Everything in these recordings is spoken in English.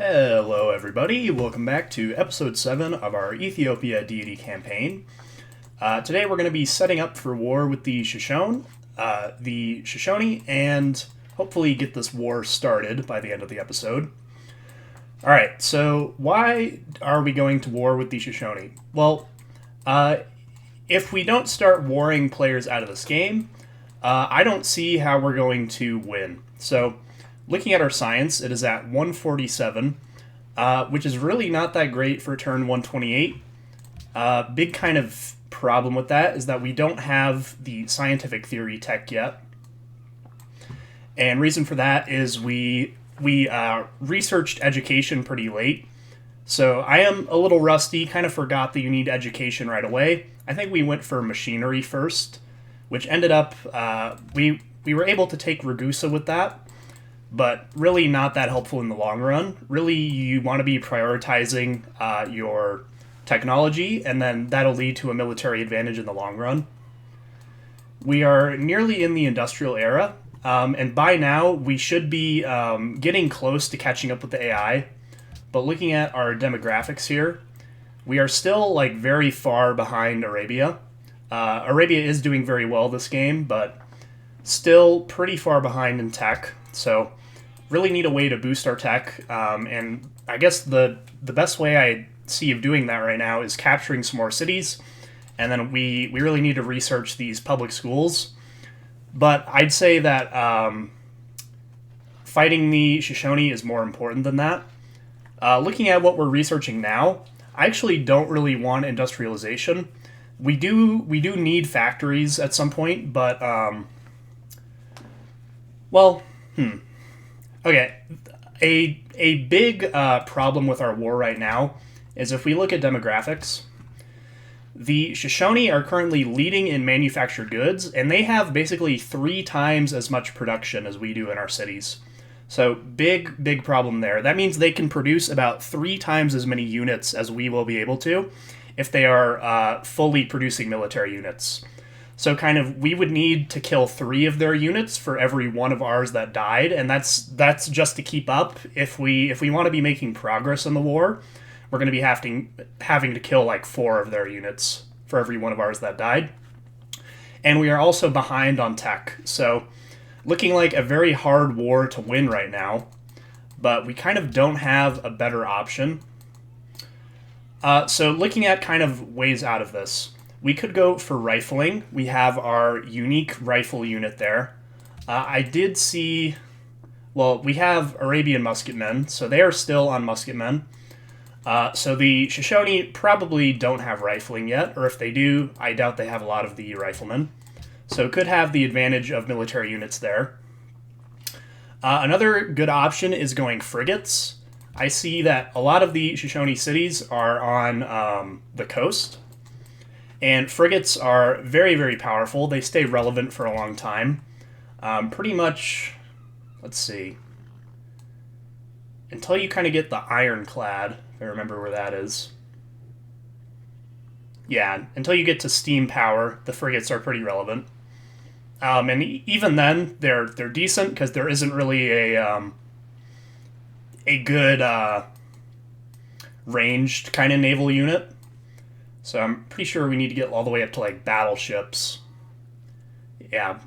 Hello, everybody. Welcome back to episode 7 of our Ethiopia Deity campaign. Today we're going to be setting up for war with the Shoshone, and hopefully get this war started by the end of the episode. Alright, so why are we going to war with the Shoshone? Well, if we don't start warring players out of this game, I don't see how we're going to win. So, looking at our science, it is at 147, which is really not that great for turn 128. Big kind of problem with that is that we don't have the scientific theory tech yet. And reason for that is we researched education pretty late. So I am a little rusty, kind of forgot that you need education right away. I think we went for machinery first, which ended up, we were able to take Ragusa with that, but really not that helpful in the long run. Really, you want to be prioritizing your technology, and then that'll lead to a military advantage in the long run. We are nearly in the industrial era, and by now we should be getting close to catching up with the AI. But looking at our demographics here, we are still like very far behind Arabia. Arabia is doing very well this game, but still pretty far behind in tech. So really need a way to boost our tech. And I guess the best way I see of doing that right now is capturing some more cities. And then we really need to research these public schools. But I'd say that fighting the Shoshone is more important than that. Looking at what we're researching now, I actually don't really want industrialization. We do need factories at some point, but okay. A big problem with our war right now is if we look at demographics, the Shoshone are currently leading in manufactured goods, and they have basically 3 times as much production as we do in our cities. So big problem there. That means they can produce about 3 times as many units as we will be able to if they are fully producing military units. So kind of we would need to kill 3 of their units for every one of ours that died, and that's just to keep up. If we want to be making progress in the war, we're going to be having to kill like 4 of their units for every one of ours that died. And we are also behind on tech. So looking like a very hard war to win right now, but we kind of don't have a better option. So looking at kind of ways out of this, we could go for rifling. We have our unique rifle unit there. I did see, well, we have Arabian musketmen, so they are still on musketmen. So the Shoshone probably don't have rifling yet, or if they do, I doubt they have a lot of the riflemen. So could have the advantage of military units there. Another good option is going frigates. I see that a lot of the Shoshone cities are on the coast, and frigates are very, very powerful. They stay relevant for a long time. Pretty much, let's see, until you kind of get the ironclad, if I remember where that is. Yeah, until you get to steam power, the frigates are pretty relevant. And even then, they're decent because there isn't really a good ranged kind of naval unit. So I'm pretty sure we need to get all the way up to like battleships. Yeah,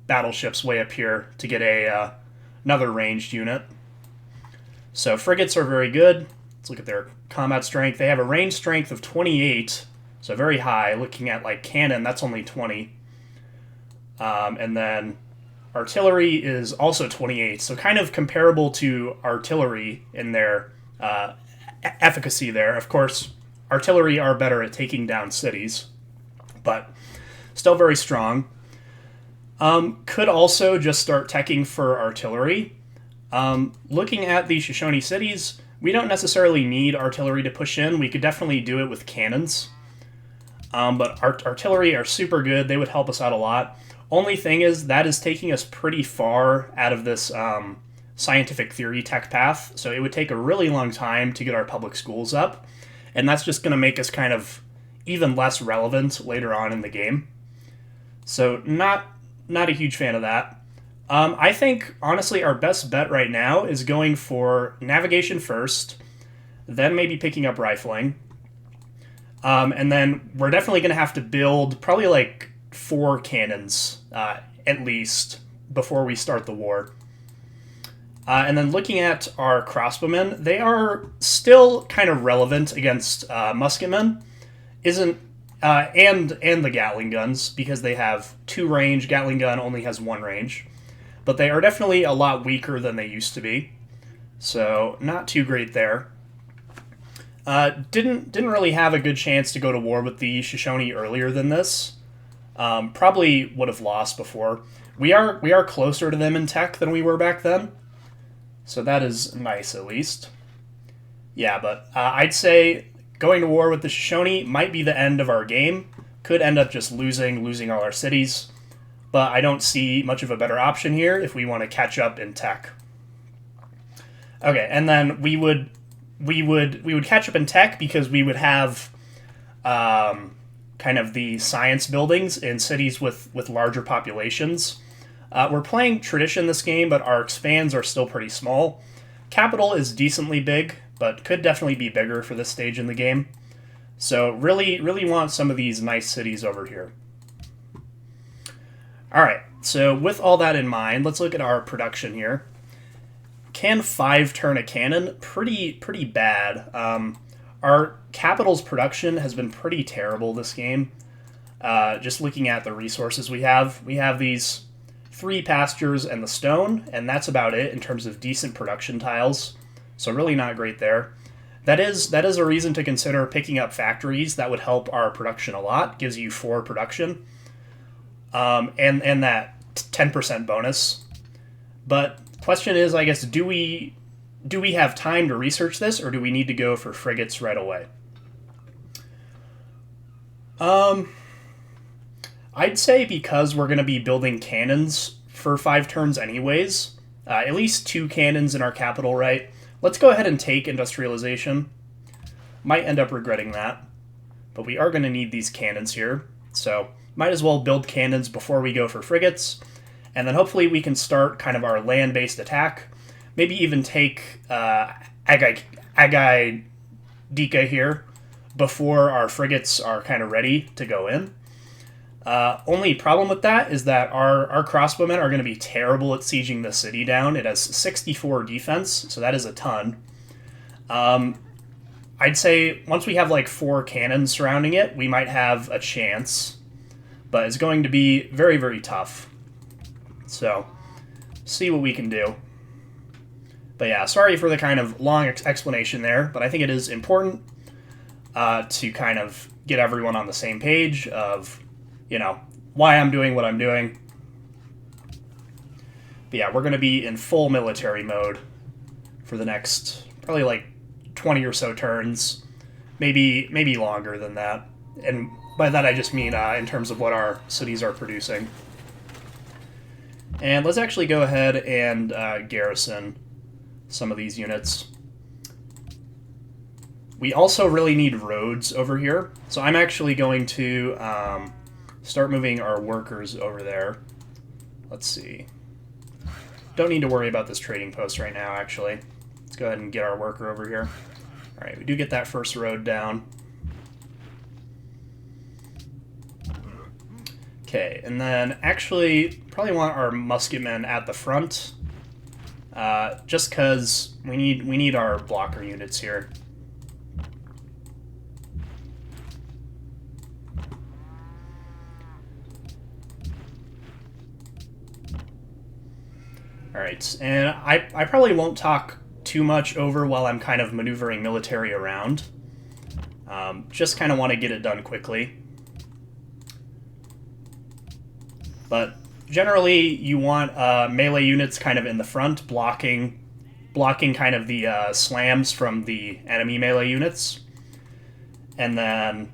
battleships way up here to get another ranged unit. So frigates are very good. Let's look at their combat strength. They have a range strength of 28, so very high. Looking at like cannon, that's only 20. And then artillery is also 28, so kind of comparable to artillery in their efficacy there. Of course, artillery are better at taking down cities, but still very strong. Could also just start teching for artillery. Looking at the Shoshone cities, we don't necessarily need artillery to push in. We could definitely do it with cannons. But artillery are super good. They would help us out a lot. Only thing is, that is taking us pretty far out of this scientific theory tech path, so it would take a really long time to get our public schools up, and that's just going to make us kind of even less relevant later on in the game. So not a huge fan of that. I think, honestly, our best bet right now is going for navigation first, then maybe picking up rifling. And then we're definitely going to have to build probably like 4 cannons, at least, before we start the war. And then looking at our crossbowmen, they are still kind of relevant against musketmen. Isn't and the Gatling guns, because they have 2 range. Gatling gun only has 1 range, but they are definitely a lot weaker than they used to be. So not too great there. Didn't really have a good chance to go to war with the Shoshone earlier than this. Probably would have lost before. We are closer to them in tech than we were back then, so that is nice at least. Yeah, but I'd say going to war with the Shoshone might be the end of our game. Could end up just losing all our cities, but I don't see much of a better option here if we want to catch up in tech. Okay, and then we would catch up in tech because we would have kind of the science buildings in cities with larger populations. We're playing tradition this game, but our expands are still pretty small. Capital is decently big, but could definitely be bigger for this stage in the game. So really want some of these nice cities over here. All right, so with all that in mind, let's look at our production here. Can 5 turn a cannon? Pretty bad. Our capital's production has been pretty terrible this game. Just looking at the resources we have these 3 pastures and the stone, and that's about it in terms of decent production tiles. So really not great there. That is a reason to consider picking up factories. That would help our production a lot. Gives you 4 production, and that 10% bonus. But question is, I guess, do we have time to research this, or do we need to go for frigates right away? I'd say because we're going to be building cannons for 5 turns anyways, at least 2 cannons in our capital, right? Let's go ahead and take industrialization. Might end up regretting that, but we are going to need these cannons here, so might as well build cannons before we go for frigates, and then hopefully we can start kind of our land-based attack. Maybe even take Agai Dika here before our frigates are kind of ready to go in. Only problem with that is that our crossbowmen are going to be terrible at sieging the city down. It has 64 defense, so that is a ton. I'd say once we have like 4 cannons surrounding it, we might have a chance, but it's going to be very, very tough. So, see what we can do. But yeah, sorry for the kind of long explanation there, but I think it is important to kind of get everyone on the same page of, why I'm doing what I'm doing. But yeah, we're going to be in full military mode for the next probably like 20 or so turns, maybe longer than that. And by that I just mean in terms of what our cities are producing. And let's actually go ahead and garrison some of these units. We also really need roads over here, so I'm actually going to start moving our workers over there. Let's see. Don't need to worry about this trading post right now, actually. Let's go ahead and get our worker over here. All right, we do get that first road down. Okay, and then actually probably want our musketmen at the front, just because we need our blocker units here. All right, and I probably won't talk too much over while I'm kind of maneuvering military around. Just kind of want to get it done quickly. But generally, you want melee units kind of in the front, blocking kind of the slams from the enemy melee units. And then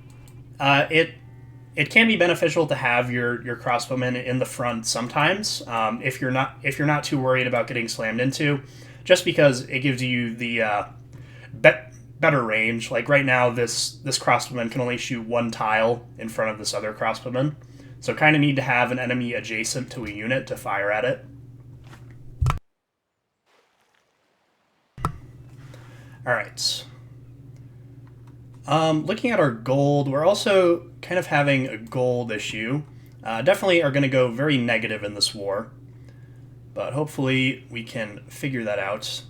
it can be beneficial to have your crossbowmen in the front sometimes, if you're not too worried about getting slammed into, just because it gives you the better range. Like right now, this crossbowman can only shoot 1 tile in front of this other crossbowman. So kind of need to have an enemy adjacent to a unit to fire at it. Alright. Looking at our gold, we're also kind of having a gold issue. Definitely are going to go very negative in this war. But hopefully we can figure that out.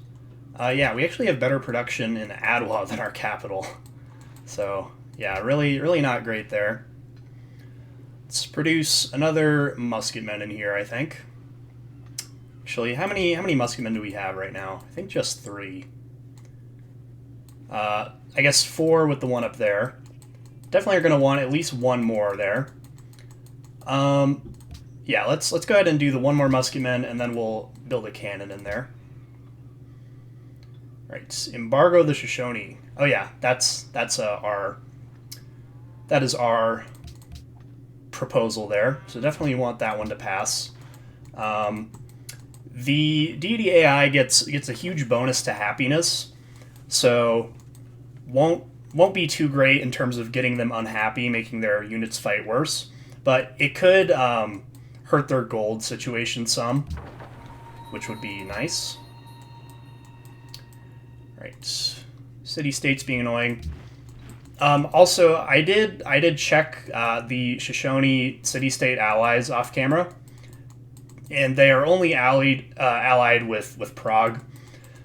Yeah, we actually have better production in Adwa than our capital. So, yeah, really not great there. Let's produce another musketmen in here, I think. Actually, how many musketmen do we have right now? I think just 3. I guess 4 with the one up there. Definitely are going to want at least 1 more there. Yeah, let's go ahead and do the 1 more musketman, and then we'll build a cannon in there. Right, embargo the Shoshone. Oh yeah, that is our proposal there. So definitely want that one to pass. The Deity AI gets a huge bonus to happiness, so won't be too great in terms of getting them unhappy, making their units fight worse. But it could hurt their gold situation some, which would be nice. Right, city-states being annoying. Also, I did check the Shoshone city-state allies off camera, and they are only allied with Prague,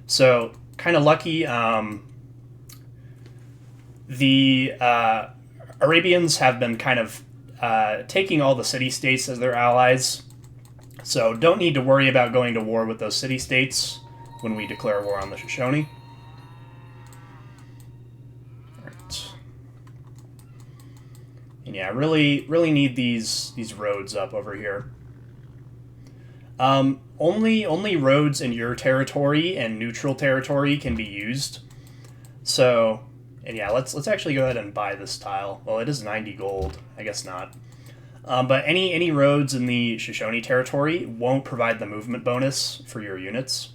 so kind of lucky. The Arabians have been kind of taking all the city-states as their allies, so don't need to worry about going to war with those city-states when we declare war on the Shoshone. And yeah, really need these roads up over here. Only roads in your territory and neutral territory can be used. So, and yeah, let's actually go ahead and buy this tile. Well, it is 90 gold. I guess not. But any roads in the Shoshone territory won't provide the movement bonus for your units.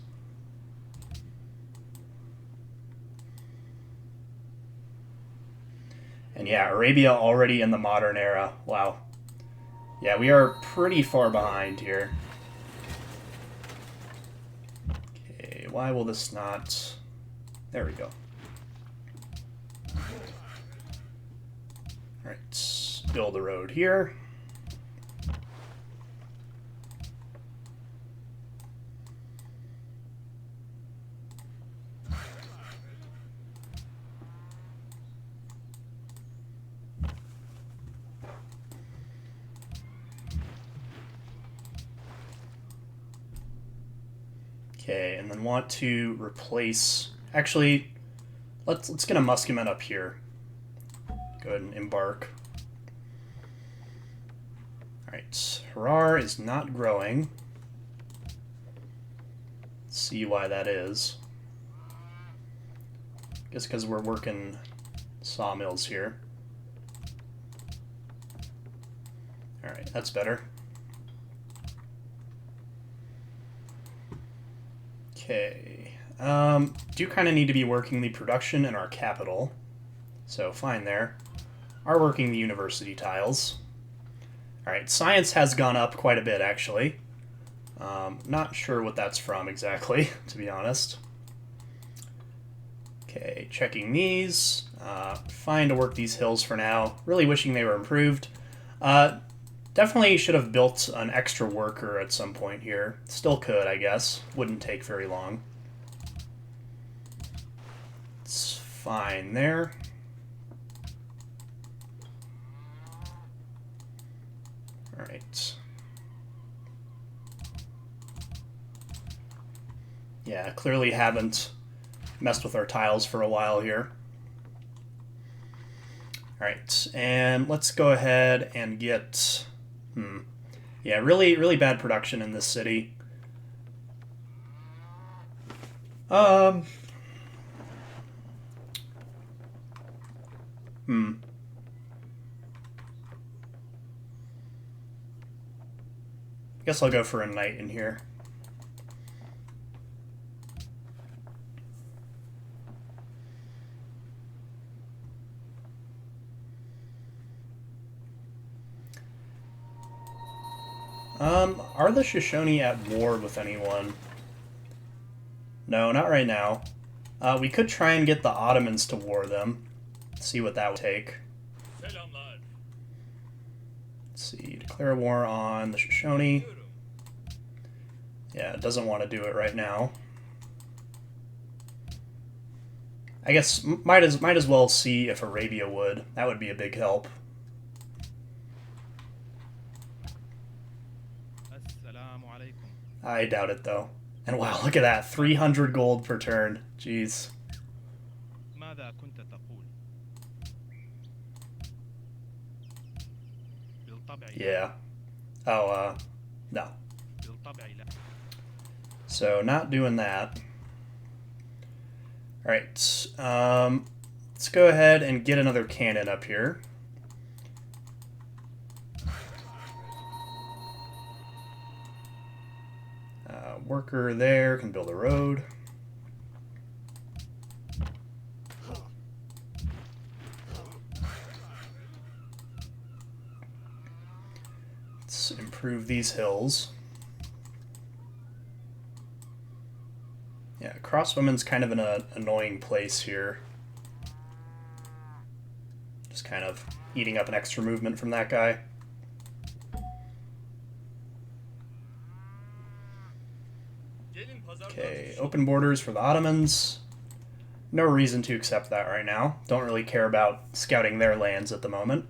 And yeah, Arabia already in the modern era. Wow. Yeah, we are pretty far behind here. Okay, why will this not... There we go. Alright, build a road here. Okay, and then want to replace... Actually, let's get a musketman up here. Go ahead and embark. Alright, Harar is not growing. Let's see why that is. I guess because we're working sawmills here. Alright, that's better. Okay. Do kind of need to be working the production in our capital. So fine there. Are working the university tiles. Alright, science has gone up quite a bit actually. Not sure what that's from exactly, to be honest. Okay, checking these. Fine to work these hills for now. Really wishing they were improved. Definitely should have built an extra worker at some point here. Still could, I guess. Wouldn't take very long. It's fine there. Alright. Yeah, clearly haven't messed with our tiles for a while here. Alright, and let's go ahead and get... Yeah, really bad production in this city. Guess I'll go for a knight in here. Are the Shoshone at war with anyone? No, not right now. We could try and get the Ottomans to war them. See what that would take. Let's see, declare war on the Shoshone. Yeah, it doesn't want to do it right now. I guess might as well see if Arabia would. That would be a big help. I doubt it though. And wow, look at that, 300 gold per turn. Jeez. Yeah. Oh, no. So not doing that. All right. Let's go ahead and get another cannon up here. Worker there can build a road. Let's improve these hills. Yeah, crossbowman's kind of in an annoying place here. Just kind of eating up an extra movement from that guy. Okay, open borders for the Ottomans. No reason to accept that right now. Don't really care about scouting their lands at the moment.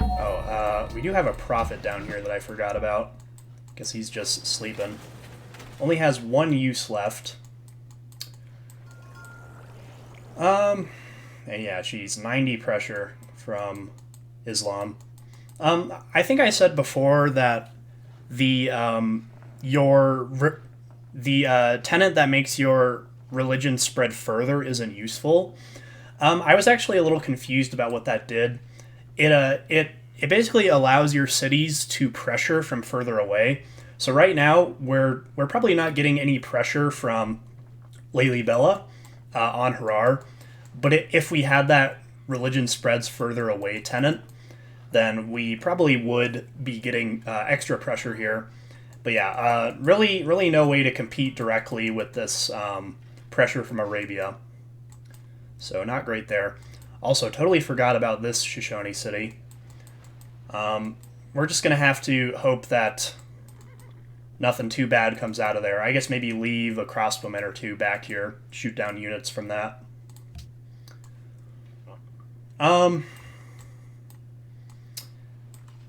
Oh, we do have a prophet down here that I forgot about. Guess he's just sleeping. Only has one use left. And yeah, she's 90 pressure from Islam. I think I said before that the tenant that makes your religion spread further isn't useful. I was actually a little confused about what that did. It basically allows your cities to pressure from further away. So right now we're probably not getting any pressure from Lalibela on Harar, but if we had that religion spreads further away tenant, then we probably would be getting extra pressure here. But yeah, really no way to compete directly with this pressure from Arabia. So not great there. Also, totally forgot about this Shoshone city. We're just going to have to hope that nothing too bad comes out of there. I guess maybe leave a crossbowman or two back here. Shoot down units from that.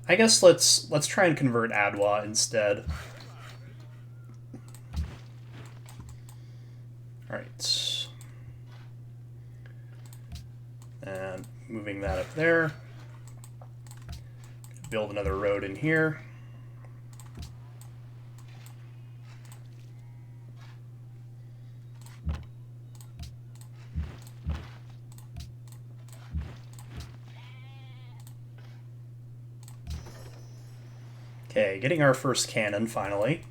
I guess let's try and convert Adwa instead. Alright. And moving that up there. Build another road in here. Okay, getting our first cannon finally.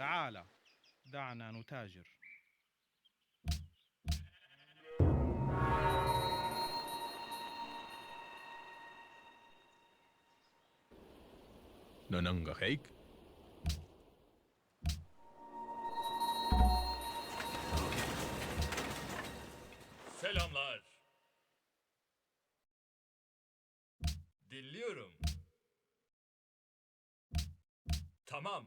تعال دعنا نتاجر. Nanangahake? Selamlar. Dinliyorum. Tamam.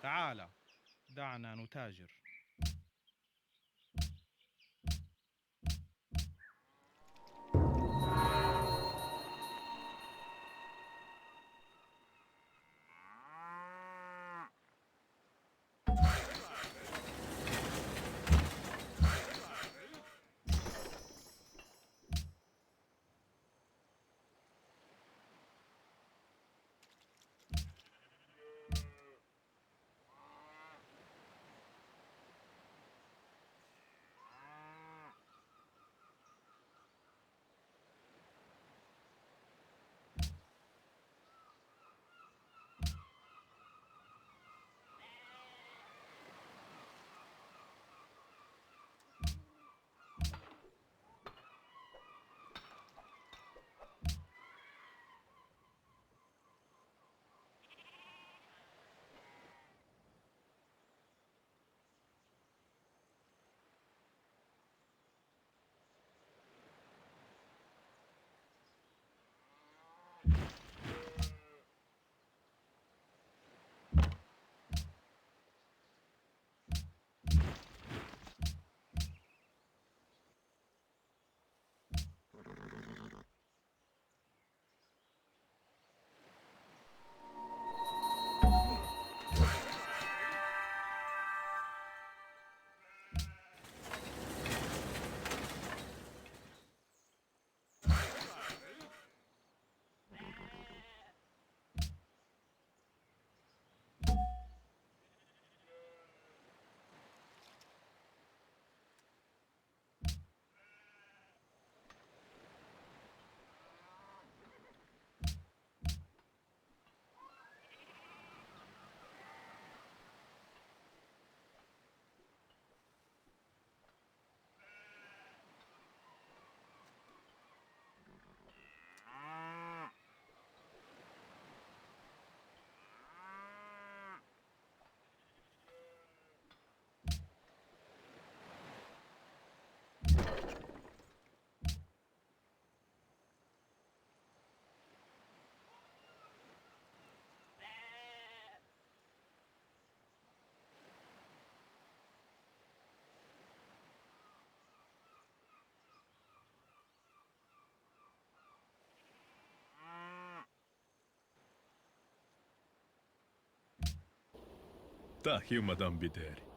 تعال دعنا نتاجر. Tahjumadan biter.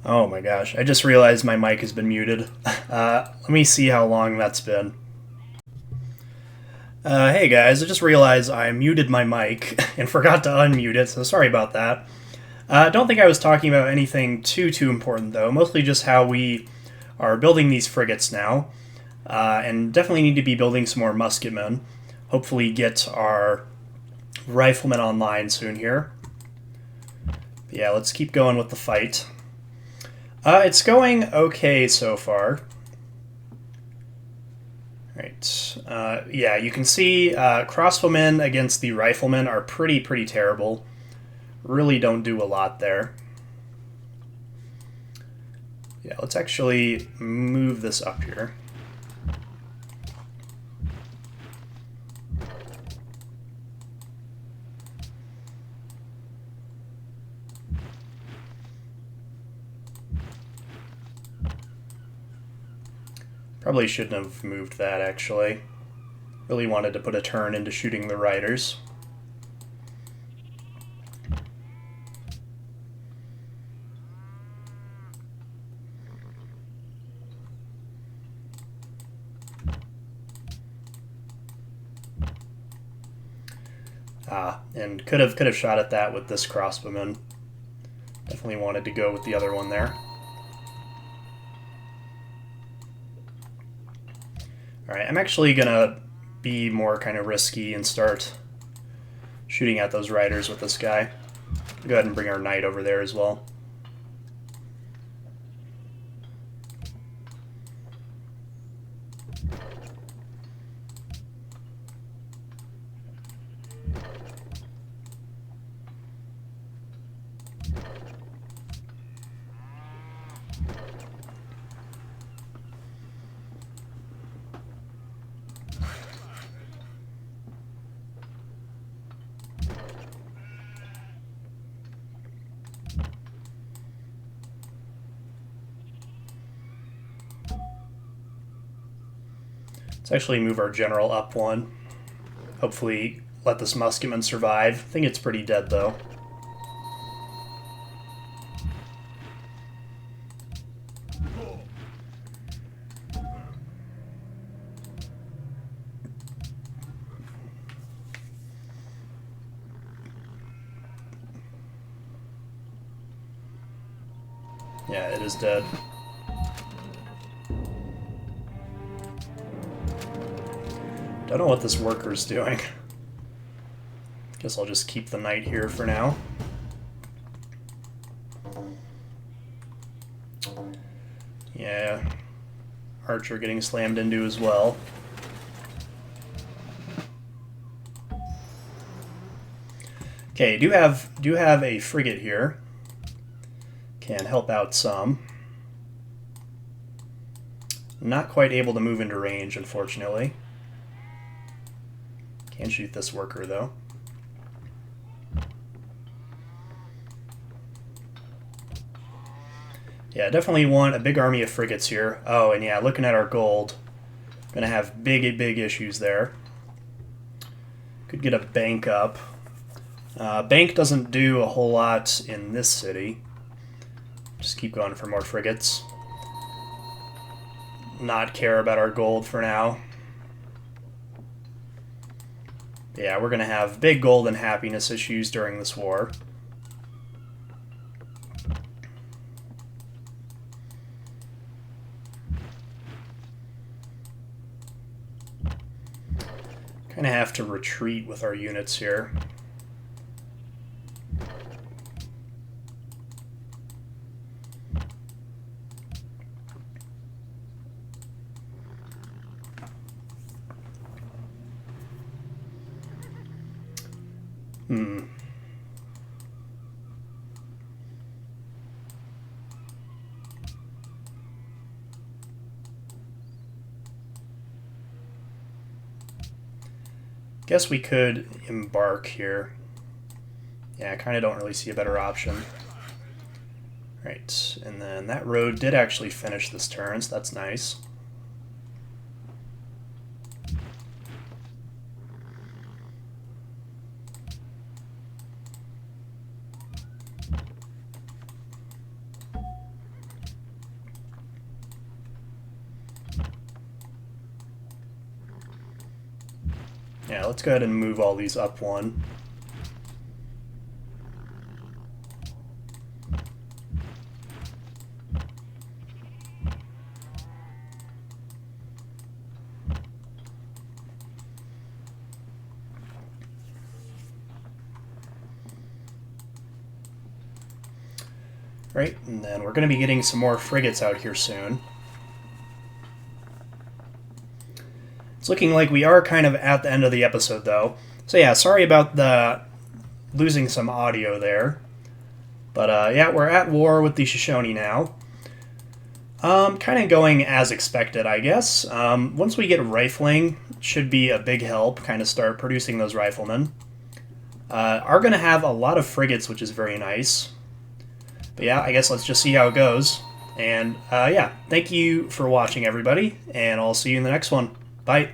Oh my gosh, I just realized my mic has been muted. Let me see how long that's been. Hey guys, I just realized I muted my mic and forgot to unmute it, so sorry about that. Don't think I was talking about anything too important though, mostly just how we are building these frigates now, and definitely need to be building some more musketmen. Hopefully get our riflemen online soon here. But yeah, let's keep going with the fight. It's going okay so far. Right. Yeah, you can see crossbowmen against the riflemen are pretty terrible. Really don't do a lot there. Yeah, let's actually move this up here. Probably shouldn't have moved that, actually. Really wanted to put a turn into shooting the riders. And could have shot at that with this crossbowman. Definitely wanted to go with the other one there. Alright, I'm actually gonna be more kind of risky and start shooting at those riders with this guy. Go ahead and bring our knight over there as well. Let's actually move our general up one. Hopefully let this musketman survive. I think it's pretty dead though. Yeah, it is dead. Don't know what this worker's doing. Guess I'll just keep the knight here for now. Yeah. Archer getting slammed into as well. Okay, do have a frigate here. Can help out some. Not quite able to move into range, unfortunately. Can shoot this worker, though. Yeah, definitely want a big army of frigates here. Oh, and yeah, looking at our gold, gonna have big issues there. Could get a bank up. Bank doesn't do a whole lot in this city. Just keep going for more frigates. Not care about our gold for now. Yeah, we're gonna have big gold and happiness issues during this war. Kind of have to retreat with our units here. Guess we could embark here. Yeah, I kind of don't really see a better option. Right, and then that road did actually finish this turn, so that's nice. Yeah, let's go ahead and move all these up one. Right, and then we're going to be getting some more frigates out here soon. It's looking like we are kind of at the end of the episode, though. So yeah, sorry about the losing some audio there. But yeah, we're at war with the Shoshone now. Kind of going as expected, I guess. Once we get rifling, should be a big help, kind of start producing those riflemen. Are going to have a lot of frigates, which is very nice. But yeah, I guess let's just see how it goes. And yeah, thank you for watching, everybody, and I'll see you in the next one. Bye.